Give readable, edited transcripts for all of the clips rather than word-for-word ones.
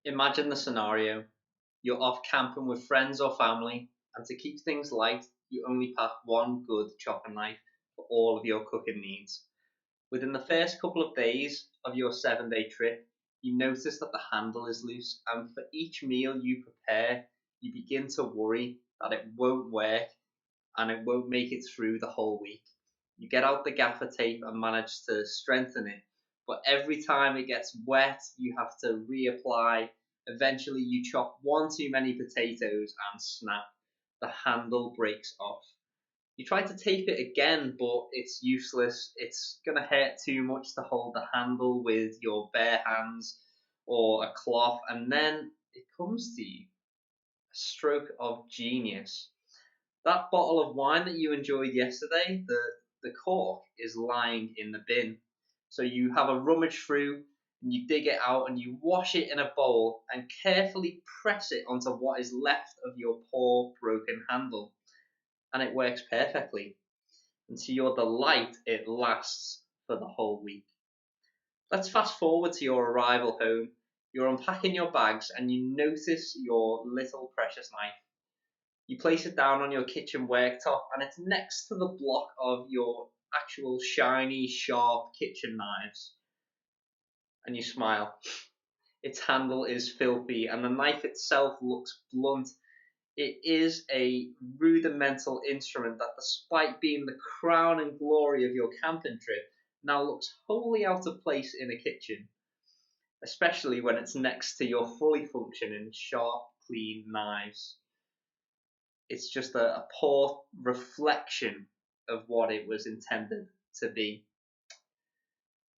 Imagine the scenario. You're off camping with friends or family, and to keep things light, you only pack one good chopping knife for all of your cooking needs. Within the first couple of days of your 7 day trip, you notice that the handle is loose, and for each meal you prepare, you begin to worry that it won't work and it won't make it through the whole week. You get out the gaffer tape and manage to strengthen it, but every time it gets wet, you have to reapply. Eventually, you chop one too many potatoes and snap. The handle breaks off. You try to tape it again, but it's useless. It's going to hurt too much to hold the handle with your bare hands or a cloth, and then it comes to you, a stroke of genius. That bottle of wine that you enjoyed yesterday, the cork is lying in the bin. So you have a rummage through and you dig it out and you wash it in a bowl and carefully press it onto what is left of your poor broken handle. And it works perfectly. And to your delight, it lasts for the whole week. Let's fast forward to your arrival home. You're unpacking your bags and you notice your little precious knife. You place it down on your kitchen worktop and it's next to the block of your actual shiny, sharp kitchen knives. And you smile. Its handle is filthy and the knife itself looks blunt. It is a rudimental instrument that, despite being the crown and glory of your camping trip, now looks wholly out of place in a kitchen, especially when it's next to your fully functioning, sharp, clean knives. It's just a poor reflection of what it was intended to be.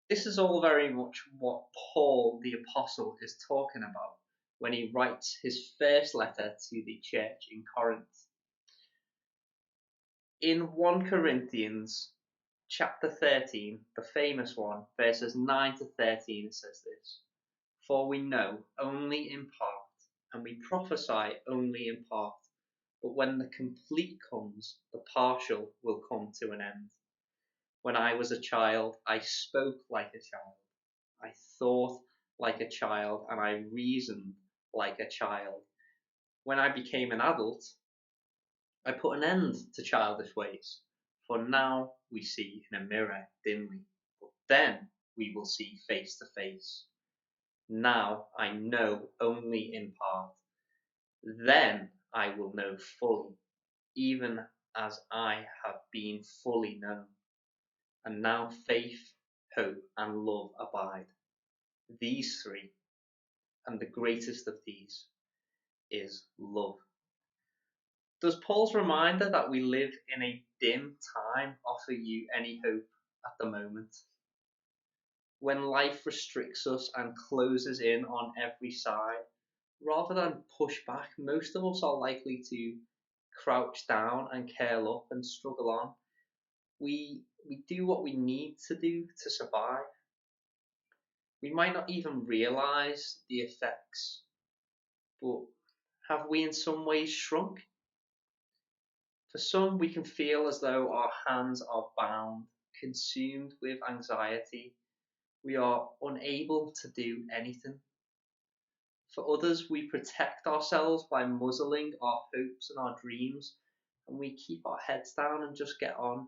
This is all very much what Paul the Apostle is talking about when he writes his first letter to the church in Corinth. In 1 Corinthians chapter 13, the famous one, verses 9 to 13, it says this: For we know only in part, and we prophesy only in part. But when the complete comes, the partial will come to an end. When I was a child, I spoke like a child. I thought like a child, and I reasoned like a child. When I became an adult, I put an end to childish ways. For now we see in a mirror dimly, but then we will see face to face. Now I know only in part. Then I will know fully, even as I have been fully known. And now faith, hope, and love abide. These three, and the greatest of these is love. Does Paul's reminder that we live in a dim time offer you any hope at the moment? When life restricts us and closes in on every side, rather than push back, most of us are likely to crouch down and curl up and struggle on. We do what we need to do to survive. We might not even realize the effects, but have we in some ways shrunk? For some, we can feel as though our hands are bound, consumed with anxiety. We are unable to do anything. For others, we protect ourselves by muzzling our hopes and our dreams, and we keep our heads down and just get on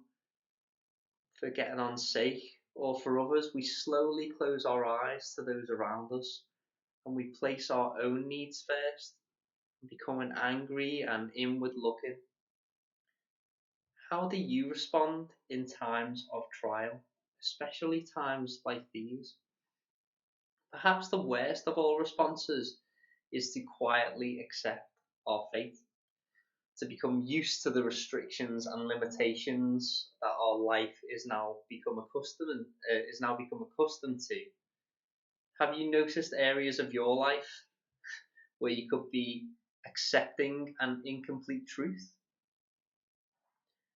for getting on's sake. Or for others, we slowly close our eyes to those around us and we place our own needs first, becoming angry and inward looking. How do you respond in times of trial, especially times like these? Perhaps the worst of all responses is to quietly accept our fate, to become used to the restrictions and limitations that our life is now become accustomed to. Have you noticed areas of your life where you could be accepting an incomplete truth?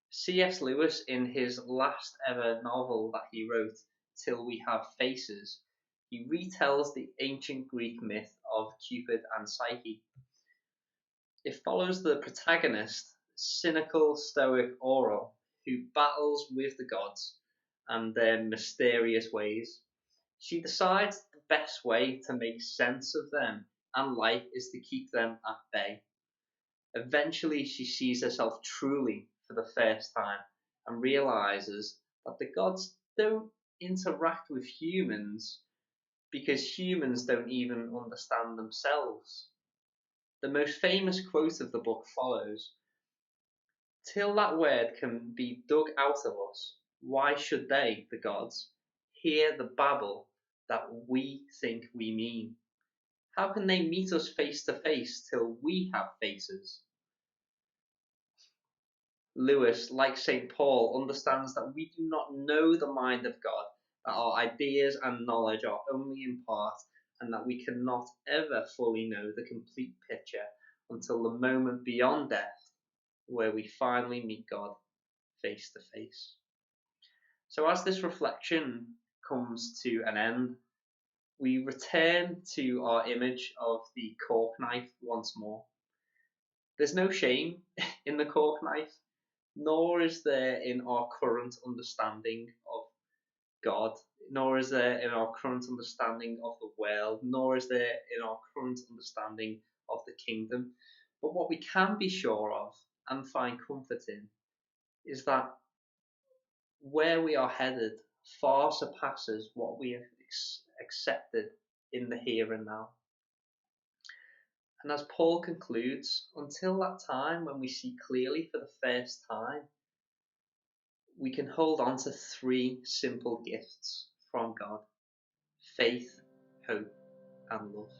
C.S. Lewis, in his last ever novel that he wrote, Till We Have Faces, he retells the ancient Greek myth of Cupid and Psyche. It follows the protagonist, cynical stoic Aurel, who battles with the gods and their mysterious ways. She decides the best way to make sense of them and life is to keep them at bay. Eventually, she sees herself truly for the first time and realizes that the gods don't interact with humans because humans don't even understand themselves. The most famous quote of the book follows: "Till that word can be dug out of us, why should they, the gods, hear the babble that we think we mean? How can they meet us face to face till we have faces?" Lewis, like St. Paul, understands that we do not know the mind of God, that our ideas and knowledge are only in part, and that we cannot ever fully know the complete picture until the moment beyond death, where we finally meet God face to face. So, as this reflection comes to an end, we return to our image of the cork knife once more. There's no shame in the cork knife, nor is there in our current understanding of God, nor is there in our current understanding of the world, nor is there in our current understanding of the kingdom. But what we can be sure of and find comfort in is that where we are headed far surpasses what we have accepted in the here and now. And as Paul concludes, until that time when we see clearly for the first time, we can hold on to three simple gifts from God: faith, hope, and love.